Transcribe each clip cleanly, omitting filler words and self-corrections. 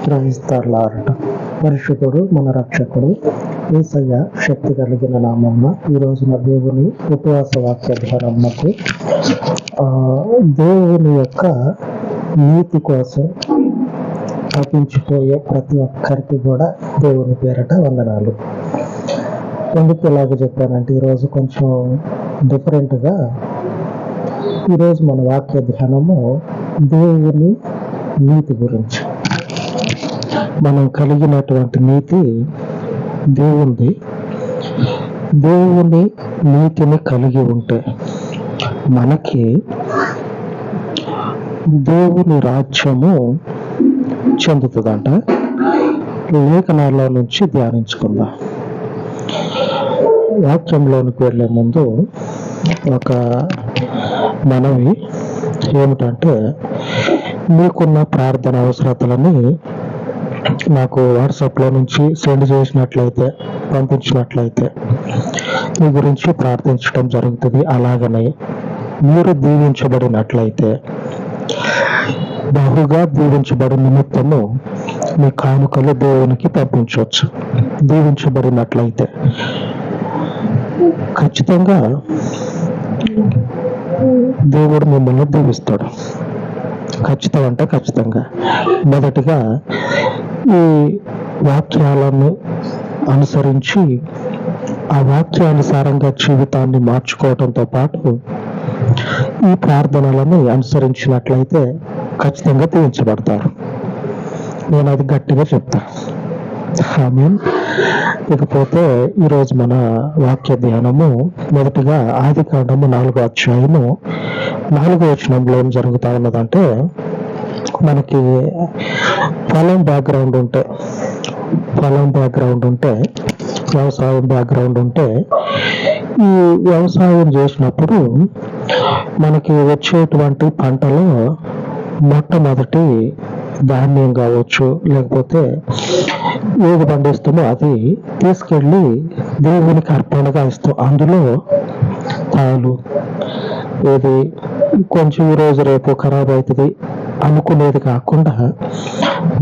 క్రైస్తలార్ట్ పరిశుద్ధుడు మన రక్షకుడు యేసయ్య శక్తి కలిగిన నామమున ఈ రోజున దేవుని ఉపవాస వాక్య ధ్యానమునకు దేవుని యొక్క నీతి కోసం తప్పించిపోయే ప్రతి ఒక్కరికి కూడా దేవుని పేరట వందనాలు. ఎందుకు ఇలాగ చెప్పానంటే ఈరోజు కొంచెం డిఫరెంట్గా ఈరోజు మన వాక్య ధ్యానము దేవుని నీతి గురించి. మనం కలిగినటువంటి నీతి దేవుని నీతిని కలిగి ఉంటే మనకి దేవుని రాజ్యము చెందుతుందంట. లేఖనాల్లో నుంచి ధ్యానించుకుందాం. వాక్యంలోనికి వెళ్ళే ముందు ఒక మనవి ఏమిటంటే, మీకున్న ప్రార్థన అవసరతలని నాకు వాట్సాప్లో నుంచి సెండ్ చేసినట్లయితే, పంపించినట్లయితే మీ గురించి ప్రార్థించడం జరుగుతుంది. అలాగనే మీరు దీవించబడినట్లయితే, బహుగా దీవించబడిన నిమిత్తము మీ కానుకలు దేవునికి పంపించవచ్చు. దీవించబడినట్లయితే ఖచ్చితంగా దేవుడు మిమ్మల్ని దీవిస్తాడు. ఖచ్చితం అంటే ఖచ్చితంగా. మొదటిగా ఈ వాక్యాలను అనుసరించి ఆ వాక్యానుసారంగా జీవితాన్ని మార్చుకోవడంతో పాటు ఈ ప్రార్థనలను అనుసరించినట్లయితే ఖచ్చితంగా దీవించబడతారు. నేను అది గట్టిగా చెప్తాను. ఆమేన్. ఇకపోతే ఈరోజు మన వాక్య ధ్యానము మొదటిగా ఆదికాండము 4వ అధ్యాయము 4వ వచనంలో ఏం జరుగుతా ఉన్నదంటే, మనకి పొలం బ్యాక్గ్రౌండ్ ఉంటే, వ్యవసాయం బ్యాక్గ్రౌండ్ ఉంటే, ఈ వ్యవసాయం చేసినప్పుడు మనకి వచ్చేటువంటి పంటలో మొట్టమొదటి ధాన్యం కావచ్చు, లేకపోతే ఏది పండిస్తామో అది తీసుకెళ్ళి దేవునికి అర్పణగా ఇస్తాం. అందులో తాలు ఏది కొంచెం ఈరోజు రేపు ఖరాబ్ అవుతుంది అనుకునేది కాకుండా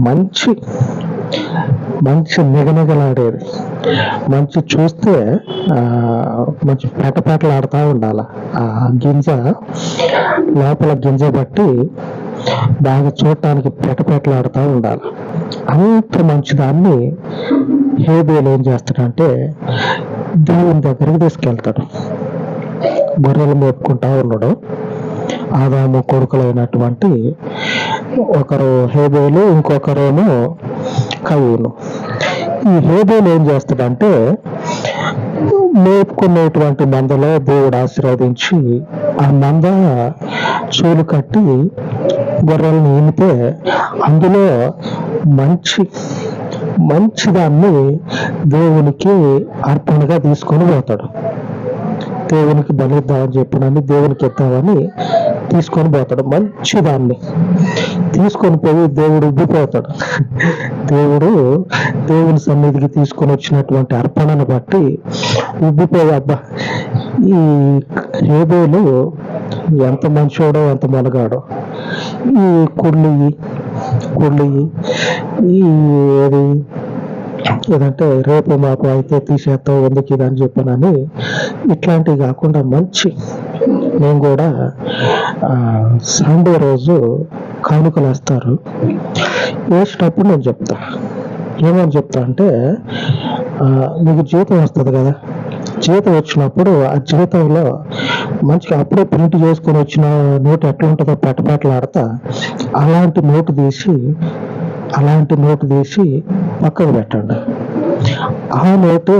మంచి నిగనిగలాడేది, మంచి చూస్తే మంచి పెటపెటలాడుతూ ఉండాలి. ఆ గింజ లోపల గింజ బట్టి బాగా చూడటానికి పెటపెటలాడుతూ ఉండాలి. అంత మంచిదాన్ని హేబేలు ఏం చేస్తాడంటే దేవుని దగ్గరికి తీసుకెళ్తాడు. గొర్రెలు మేపుకుంటా ఉన్నాడు. ఆదాము కొడుకులైనటువంటి ఒకరు హేబేలు, ఇంకొకరేమో కయీను. ఈ హేబేలు ఏం చేస్తాడంటే మేపుకునేటువంటి మందలో దేవుడు ఆశీర్వదించి ఆ మంద చూలు కట్టి గొర్రెలను ఈనితే అందులో మంచిదాన్ని దేవునికి అర్పణగా తీసుకొని పోతాడు. దేవునికి బలిద్దామని చెప్పినని దేవునికి ఎత్తామని తీసుకొని పోతాడు. మంచిదాన్ని తీసుకొని పోయి దేవుడు ఉబ్బిపోతాడు. దేవుని సన్నిధికి తీసుకొని వచ్చినటువంటి అర్పణను బట్టి ఉబ్బిపోయి, అబ్బా ఈ హేబేలు ఎంత మంచోడో ఎంత మొనగాడో, ఈ కుళ్ళి ఏదంటే రేపు మాకు అయితే తీసేస్తావు ఎందుకు ఇది అని చెప్పానని ఇట్లాంటివి కాకుండా నేను కూడా సండే రోజు కానుకలు వేసేటప్పుడు నేను ఏమని చెప్తా అంటే, మీకు జీతం వస్తుంది కదా, జీతం వచ్చినప్పుడు ఆ జీతంలో మంచిగా అప్పుడే ప్రింట్ చేసుకొని వచ్చిన నోటు ఎట్లా ఉంటుందో పెటపెటలాడతా అలాంటి నోటు తీసి పక్కకు పెట్టండి. ఆ నోటే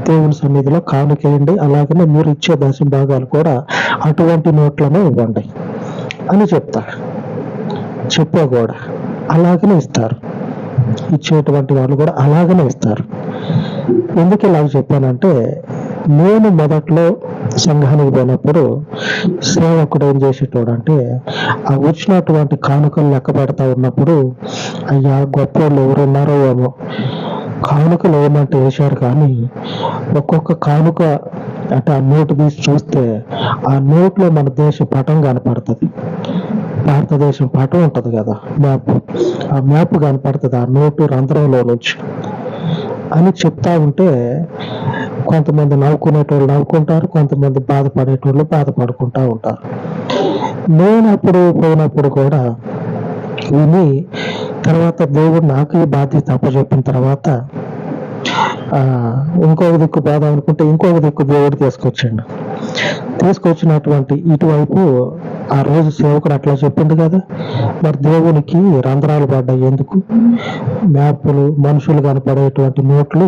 దేవుని సన్నిధిలో కానుకేయండి. అలాగనే మీరు ఇచ్చే దశ భాగాలు కూడా అటువంటి నోట్లనే ఇవ్వండి అని చెప్పా కూడా అలాగనే ఇస్తారు. ఇచ్చేటువంటి వాళ్ళు కూడా అలాగనే ఇస్తారు. ఎందుకు ఇలాగ చెప్పానంటే, నేను మొదట్లో సంఘానికి పోయినప్పుడు సేవకుడు ఏం చేసేటోడు అంటే, ఆ వచ్చినటువంటి కానుకలు లెక్క పెడతా ఉన్నప్పుడు, అయ్యా గొప్ప వాళ్ళు ఎవరున్నారో ఏమో కానుకలు ఏమంటే వేశారు, కానీ ఒక్కొక్క కానుక అంటే ఆ నోటు తీసి చూస్తే ఆ నోట్లో మన దేశ పటం కనపడుతుంది. భారతదేశం పటం ఉంటుంది కదా, మ్యాప్. ఆ మ్యాప్ కనపడుతుంది ఆ నోటు రంధ్రంలో నుంచి అని చెప్తా ఉంటే కొంతమంది నవ్వుకునేటోళ్ళు నవ్వుకుంటారు, కొంతమంది బాధపడేటోళ్ళు బాధపడుకుంటా ఉంటారు. నేను అప్పుడు పోయినప్పుడు కూడా విని తర్వాత దేవుడు నాకు ఈ బాధ్యత అప్పచెప్పిన తర్వాత ఇంకొక దిక్కు పోదాం అనుకుంటే ఇంకొక దిక్కు దేవుడు తీసుకొచ్చినటువంటి ఇటువైపు ఆ రోజు సేవకుడు అట్లా చెప్పింది కదా, మరి దేవునికి రంధ్రాలు పడ్డాయి ఎందుకు? మ్యాప్లు మనుషులు కనపడేటువంటి నోట్లు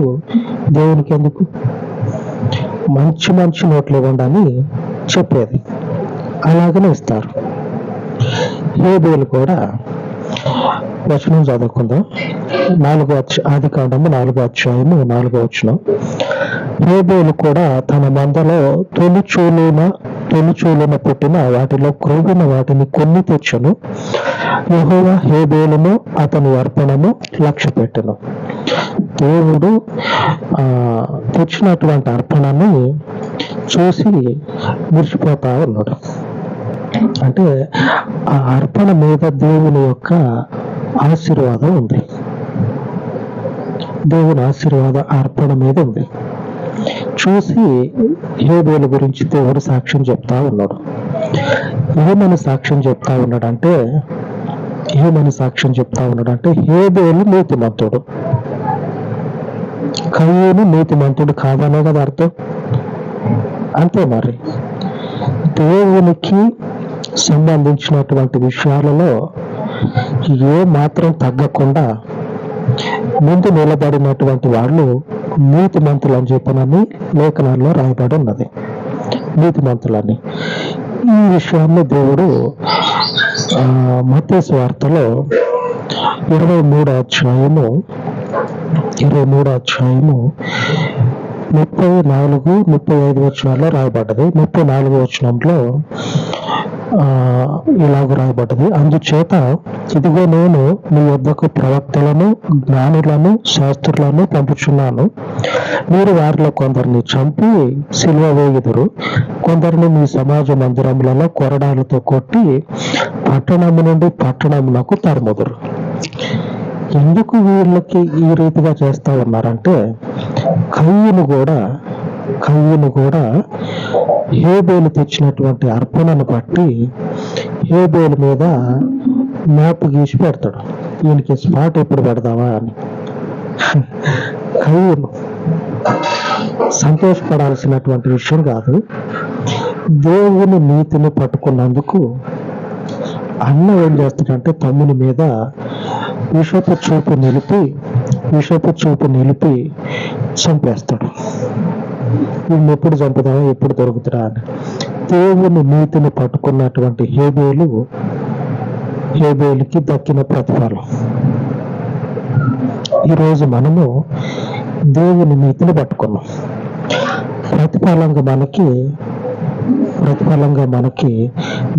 దేవునికి ఎందుకు? మంచి మంచి నోట్లు ఇవ్వండి అని చెప్పేది. అలాగనే ఇస్తారు. హేబేలు కూడా వచనం చదువుకుందాం. ఆదికాండము 4వ అధ్యాయము 4వ వచనం. హేబేలు కూడా తన మందలో తొలిచూలున పుట్టిన వాటిలో క్రొవ్విన వాటిని కొన్ని తెచ్చెను. యెహోవా హేబేలును అతని అర్పణను లక్ష్యపెట్టెను. దేవుడు తెచ్చినటువంటి అర్పణని చూసి మురిసిపోతా ఉన్నాడు. అంటే ఆ అర్పణ మీద దేవుని యొక్క ఆశీర్వాదం ఉంది. దేవుని ఆశీర్వాద అర్పణ మీద ఉంది. చూసి హేబేలు గురించి దేవుడు సాక్ష్యం చెప్తా ఉన్నాడు. ఏమని సాక్ష్యం చెప్తా ఉన్నాడంటే హేబేలు నీతిమంతుడు, కయ్యూను నీతిమంతుడు కాదనే కదా అర్థం. అంతే మరి. దేవునికి సంబంధించినటువంటి విషయాలలో ఏ మాత్రం తగ్గకుండా ముందు నిలబడినటువంటి వాళ్ళు నీతిమంతులు అని చెప్పనని లేఖనాల్లో రాయబడి ఉన్నది. నీతిమంతులని ఈ విషయాన్ని దేవుడు మత్తయి సువార్తలో 23వ అధ్యాయము 34-35 వచనాల్లో రాయబడ్డది. 34వ వచనంలో ఇలాగ రాయబడ్డది. అందుచేత ఇదిగో నేను మీ వద్దకు ప్రవక్తలను, జ్ఞానులను, శాస్త్రులను పంపుచున్నాను. మీరు వారిలో కొందరిని చంపి సిలువ వేయుదురు, కొందరిని మీ సమాజ మందిరములలో కొరడాలతో కొట్టి పట్టణము నుండి పట్టణమునకు తరుముదురు. ఎందుకు వీళ్ళకి ఈ రీతిగా చేస్తా ఉన్నారంటే, కయ్యూను కూడా హేబేలు తెచ్చినటువంటి అర్పణను బట్టి హేబేలు మీద మ్యాప్ గీసి పెడతాడు. ఈయనకి స్పాట్ ఎప్పుడు పెడదామా అని. కయ్యూను సంతోషపడాల్సినటువంటి విషయం కాదు. దేవుని నీతిని పట్టుకున్నందుకు అన్న ఏం చేస్తాడంటే తమ్ముని మీద విషపు చూపు నిలిపి చంపేస్తాడు. వీళ్ళు ఎప్పుడు చంపుదామా, ఎప్పుడు దొరుకుతురా అని. దేవుని నీతిని పట్టుకున్నటువంటి హేబేలుకి దక్కిన ప్రతిఫలం. ఈరోజు మనము దేవుని నీతిని పట్టుకున్నాం. ప్రతిఫలంగా మనకి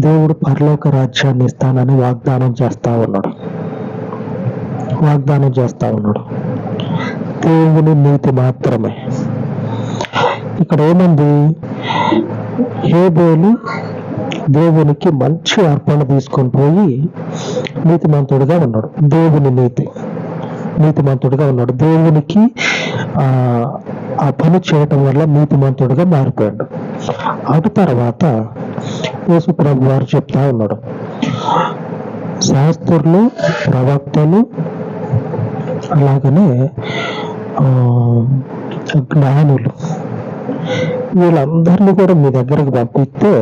దేవుడు పరలోక రాజ్యాన్ని ఇస్తానని వాగ్దానం చేస్తా ఉన్నాడు. దేవుని నీతి మాత్రమే. ఇక్కడ ఏముంది? హేబేలు దేవునికి మంచి అర్పణ తీసుకొని పోయి నీతిమంతుడిగా ఉన్నాడు. నీతిమంతుడిగా ఉన్నాడు. దేవునికి ఆ పని చేయటం వల్ల నీతిమంతుడిగా మారిపోయాడు. అటు తర్వాత యేసు ప్రభు వారు చెప్తా ఉన్నాడు, శాస్త్రులు, ప్రవక్తలు, అలాగనే జ్ఞానులు వీళ్ళందరినీ కూడా మీ దగ్గరకు పంపిస్తే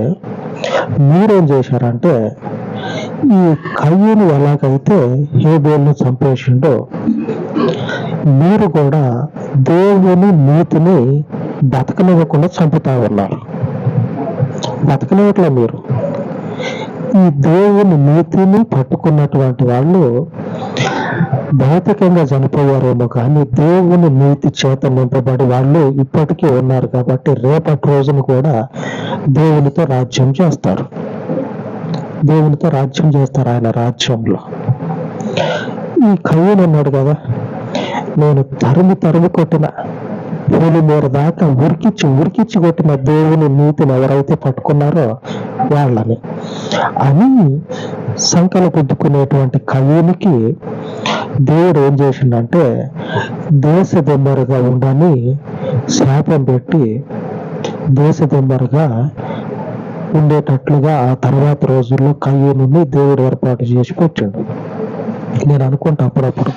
మీరేం చేశారంటే, ఈ కయ్యూను ఎలాగైతే హేబేలును చంపేసిండో మీరు కూడా దేవుని నీతిని బతకనివ్వకుండా చంపుతా ఉన్నారు. బతకనివ్వట్లే మీరు. ఈ దేవుని నీతిని పట్టుకున్నటువంటి వాళ్ళు భౌతికంగా చనిపోయారేమో కానీ దేవుని నీతి చేత నింపబడి వాళ్ళు ఇప్పటికీ ఉన్నారు. కాబట్టి రేపటి రోజున కూడా దేవునితో రాజ్యం చేస్తారు. ఆయన రాజ్యంలో. ఈ కయ్యూను అన్నాడు కదా, నేను తరుము కొట్టిన పూలి మేర దాకా ఉరికిచ్చి కొట్టిన దేవుని నీతిని ఎవరైతే పట్టుకున్నారో వాళ్ళని అని సంకల్పొద్దుకునేటువంటి కయ్యూనికి దేవుడు ఏం చేసిండంటే దేశ దిమ్మరుగా ఉండని శాపం పెట్టి దేశ దిమ్మరుగా ఉండేటట్లుగా ఆ తర్వాత రోజుల్లో కయ్యూనుని దేవుడు ఏర్పాటు చేసి పెట్టాడు. నేను అనుకుంటా అప్పుడప్పుడు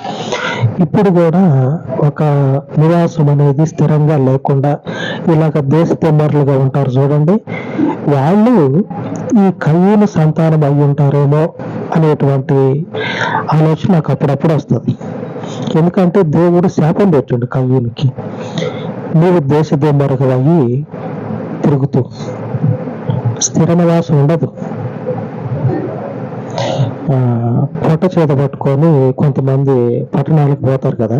ఇప్పుడు కూడా ఒక నివాసం అనేది స్థిరంగా లేకుండా ఇలాగ దేశ తిమ్మరులుగా ఉంటారు చూడండి, వాళ్ళు ఈ కయ్యూను సంతానం అయి ఉంటారేమో అనేటువంటి ఆలోచన నాకు అప్పుడప్పుడు వస్తుంది. ఎందుకంటే దేవుడు శాపం పెట్టిండు కయ్యూనికి, నీవు దేశ దిమ్మరుగా అయ్యి తిరుగుతూ స్థిర నివాసం ఉండదు. పొట్ట చేత పట్టుకొని కొంతమంది పట్టణాలకు పోతారు కదా,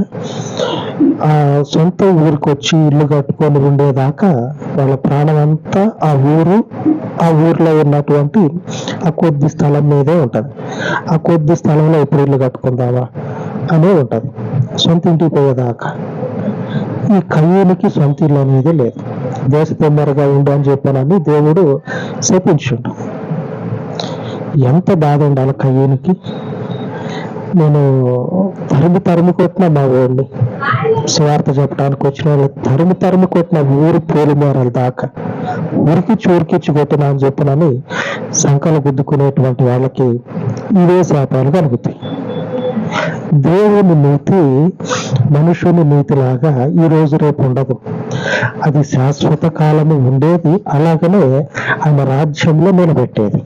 ఆ సొంత ఊరికి వచ్చి ఇల్లు కట్టుకొని ఉండేదాకా వాళ్ళ ప్రాణం అంతా ఆ ఊర్లో ఉన్నటువంటి ఆ కొద్ది స్థలం మీదే ఉంటది. ఆ కొద్ది స్థలంలో ఇప్పుడు ఇల్లు కట్టుకుందామా అనే ఉంటది సొంత ఇంటికి పోయేదాకా. ఈ కయ్యూనికి సొంత ఇల్లు అనేది లేదు. దేశ తిమ్మరుగా ఉండు అని చెప్పానని దేవుడు శపించుండు. ఎంత బాధ ఉండాలి కయ్యూనికి. నేను తరిమి కొట్టిన మా ఊళ్ళని స్వార్థ చెప్పడానికి వచ్చిన వాళ్ళు తరిమి కొట్టిన ఊరు పోలిమేరల దాకా ఉరికిచ్చి కొట్టినా అని చెప్పినని సంకలు గుద్దుకునేటువంటి వాళ్ళకి ఇవే శాపాలు కలుగుతాయి. దేవుని నీతి మనుషుని నీతిలాగా ఈ రోజు రేపు ఉండదు. అది శాశ్వత కాలము ఉండేది, అలాగనే ఆయన రాజ్యంలో నిలబెట్టేది.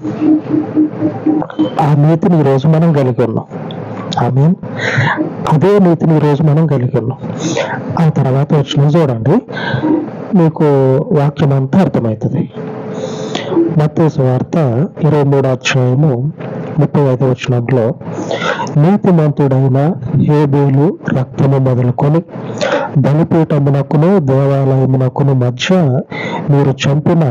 ఆ నీతిని ఈరోజు మనం కలిగి ఉన్నాం. అదే నీతిని ఈరోజు మనం కలిగి ఉన్నాం. ఆ తర్వాత వచ్చిన చూడండి, మీకు వాక్యం అంతా అర్థమవుతుంది. మత్తయి సువార్త 23వ అధ్యాయము 35వ వచనంలో, నీతిమంతుడైన హేబేలు రక్తము మొదలుకొని బలిపీఠమునకును దేవాలయమునకును మధ్య మీరు చంపిన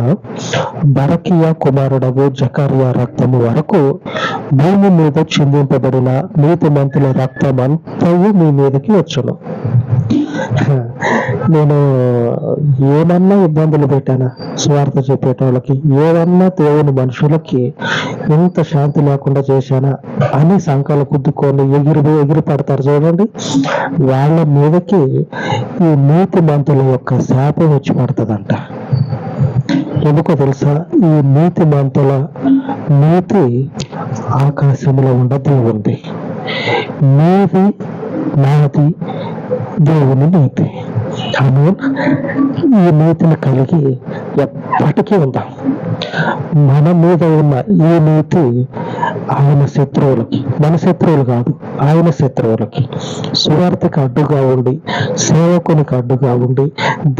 బరకియా కుమారుడగు జకర్యా రక్తము వరకు భూమి మీద చిందింపబడిన నీతిమంతుల రక్తం అంతయు మీ మీదకి వచ్చును. నేను ఏమన్నా ఇబ్బందులు పెట్టానా స్వార్థ చెప్పేటోళ్ళకి, ఏమన్నా దేవుని మనుషులకి ఎంత శాంతి లేకుండా చేశానా అని సంకలు కుద్దుకొని ఎగిరి పడతారు చూడండి, వాళ్ళ మీదకి ఈ నీతి మంతుల యొక్క శాపం వచ్చి పడుతుందంట. ఎందుకో తెలుసా? ఈ నీతి మంతుల నీతి ఆకాశంలో ఉన్న దేవుంది, నీది నాది దేవుని నీతి. ఈ నీతిని కలిగి ఎప్పటికీ ఉందాం. మన మీద ఉన్న ఈ నీతి ఆయన శత్రువులకి, మన శత్రువులు కాదు, ఆయన శత్రువులకి, సువార్తకు అడ్డుగా ఉండి, సేవకునికి అడ్డుగా ఉండి,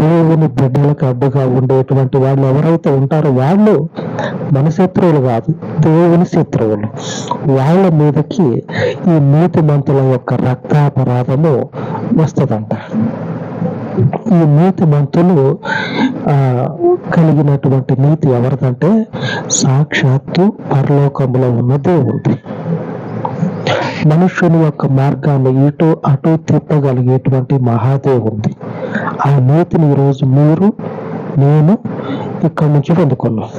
దేవుని బిడ్డలకు అడ్డుగా ఉండేటువంటి వాళ్ళు ఎవరైతే ఉంటారో వాళ్ళు మన శత్రువులు కాదు, దేవుని శత్రువులు. వాళ్ళ మీదకి ఈ నీతిమంతుల యొక్క రక్తాపరాధము వస్తుందంట. ఈ నీతి మంతులు కలిగినటువంటి నీతి ఎవరిదంటే సాక్షాత్తు పరలోకంలో ఉన్న దేవుడి. మనుష్యుని యొక్క మార్గాన్ని ఇటు అటు తిప్పగలిగేటువంటి మహాదేవుంది. ఆ నీతిని ఈరోజు మీరు నేను ఇక్కడి నుంచి పొందుకున్నాం.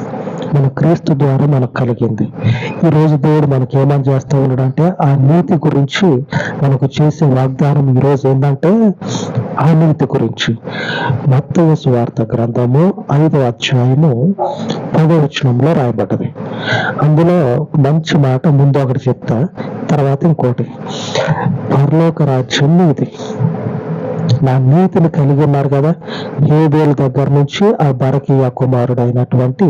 మన క్రీస్తు ద్వారా మనకు కలిగింది. ఈరోజు దేవుడు మనకి ఏమని చేస్తూ ఉన్నాడంటే ఆ నీతి గురించి మనకు చేసే వాగ్దానం ఈరోజు ఏంటంటే ఆ నీతి గురించి. మత్తయి సువార్త గ్రంథము 5వ అధ్యాయము 10వ వచనంలో రాయబడ్డది. అందులో మంచి మాట ముందు ఒకటి చెప్తా, తర్వాత ఇంకోటి. పరలోక రాజ్యం నీతి. నా నీతిని కలిగి ఉన్నారు కదా, హేబేలు దగ్గర నుంచి ఆ బరకియా కుమారుడు అయినటువంటి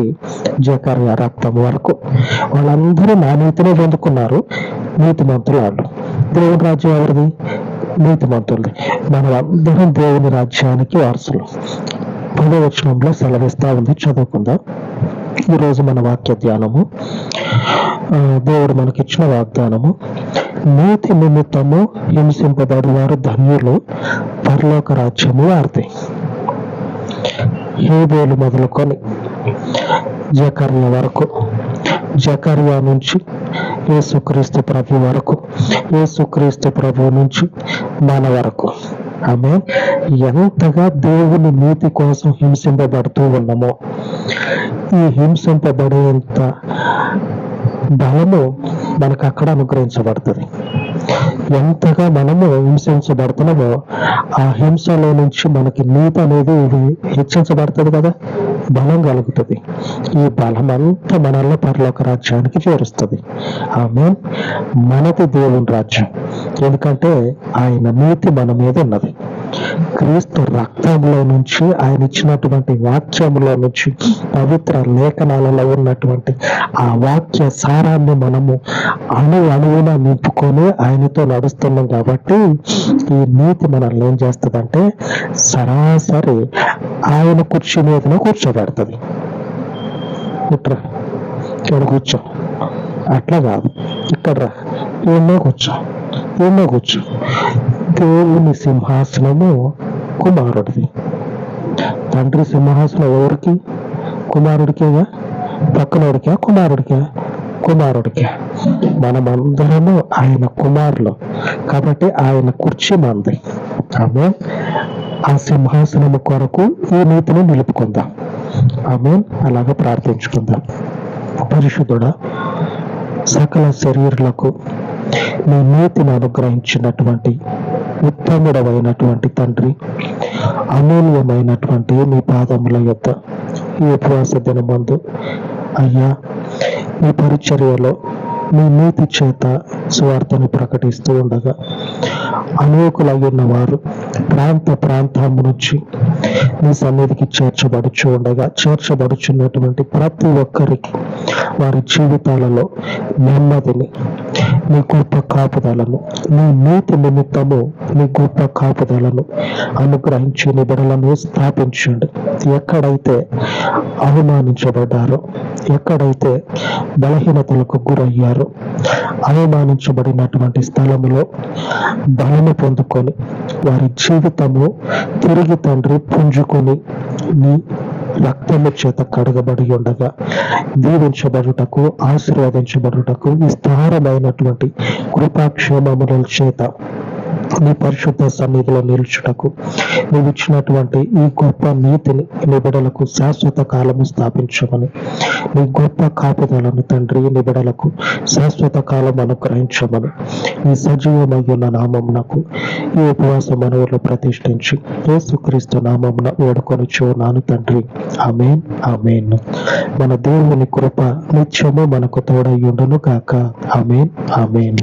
జకర్యా రక్తం వరకు వాళ్ళందరూ నా నీతినే పొందుకున్నారు. నీతిమంతులు వాళ్ళు. దేవుని రాజ్యం ఎవరిది? నీతిమంతులది. మనం అందరం దేవుని రాజ్యానికి వారసులు. 10వ వచనంలో సెలవిస్తా ఉంది, చదువుకుందాం. ఈరోజు మన వాక్య ధ్యానము, దేవుడు మనకిచ్చిన వాగ్దానము. నీతి నిమిత్తము హింసింపబడి వారు ధన్యులు, పరలోక రాజ్యము వారిది. హేబేలు మొదలుకొని జకర్యా వరకు, జకర్యా నుంచి యేసుక్రీస్తు ప్రభు వరకు, యేసుక్రీస్తు ప్రభు నుంచి మన వరకు. ఆమె ఎంతగా దేవుని నీతి కోసం హింసింపబడుతూ ఉన్నామో, ఈ హింసింపబడేంత బలము మనకు అక్కడ అనుగ్రహించబడుతుంది. ఎంతగా మనము హింసించబడుతున్నామో ఆ హింసలో నుంచి మనకి నీతి అనేది హెచ్చించబడుతుంది కదా, బలం కలుగుతుంది. ఈ బలం అంతా మనల్ని పరలోక రాజ్యానికి చేరుస్తుంది. ఆమె మనది దేవుని రాజ్యం, ఎందుకంటే ఆయన నీతి మన మీద ఉన్నది. క్రీస్తు రక్తంలో నుంచి, ఆయన ఇచ్చినటువంటి వాక్యంలో నుంచి, పవిత్ర లేఖనాలలో ఉన్నటువంటి ఆ వాక్య సారాన్ని మనము అణువున నింపుకొని ఆయనతో నడుస్తున్నాం కాబట్టి ఈ నీతి మనల్ని ఏం చేస్తుందంటే సరాసరి ఆయన కుర్చీ మీదనే కూర్చోబెడుతుంది. ఇట్రా ఇక్కడ కూర్చో, అట్లా కాదు, ఇక్కడ రా, ఎన్నో కూర్చో. దేవుని సింహాసనము కుమారుడిది. తండ్రి సింహాసనం ఎవరికి? కుమారుడికేగా. పక్కనోడికా? కుమారుడికే. మనమందరము ఆయన కుమారులు కాబట్టి ఆయన కుర్చీ మంది. ఆమె ఆ సింహాసనము కొరకు ఈ నీతిని నిలుపుకుందాం. ఆమె అలాగే ప్రార్థించుకుందాం. పరిశుద్ధుడా, సకల శరీరులకు నీ నీతిని అనుగ్రహించినటువంటి ఉత్తముడమైనటువంటి తండ్రి, అమూల్యమైనటువంటి నీ పాదముల యొద్ద ఈ ఉపవాస దినమందు అయ్యా, ఈ పరిచర్యలో నీ నీతి చేత స్వార్థను ప్రకటిస్తూ ఉండగా అనేకులయ్యున్న వారు ప్రాంతము నుంచి నీ సన్నిధికి చేర్చబడుచున్నటువంటి ప్రతి ఒక్కరికి వారి జీవితాలలో నెమ్మదిని, నీ గొప్ప కాపుదలను, నీ నీతి నిమిత్తము నీ గొప్ప కాపుదలను అనుగ్రహించి నీ బిడ్డలను స్థాపించండి. ఎక్కడైతే అవమానించబడ్డారో, ఎక్కడైతే బలహీనతలకు గురయ్యారో, అవమానించబడినటువంటి స్థలములో బలము పొందుకొని వారి జీవితము తిరిగి తండ్రి పుంజుకొని నీ రక్తము చేత కడగబడి ఉండగా దీవించబడుటకు, ఆశీర్వదించబడుటకు, విస్తారమైనటువంటి కృపాక్షేమముల చేత నీ పరిశుద్ధ సన్నిధిలో నిలుచుటకు నీవు ఇచ్చినటువంటి ఈ గొప్ప నీతిని నీ బిడ్డలకు శాశ్వత కాలము స్థాపించమని, నీ గొప్ప కాపుదలను తండ్రి నీ బిడ్డలకు శాశ్వత కాలం అనుగ్రహించమని ఈ సజీవమయ్యున్న నామమునకు ఈ ఉపవాస మనవులు ప్రతిష్ఠించి యేసుక్రీస్తు నామమున వేడుకొనుచున్నాను తండ్రి. ఆమేన్, ఆమేన్. మన దేవుని కృప నిత్యము మనకు తోడయ్యుండును గాక. ఆమేన్, ఆమేన్.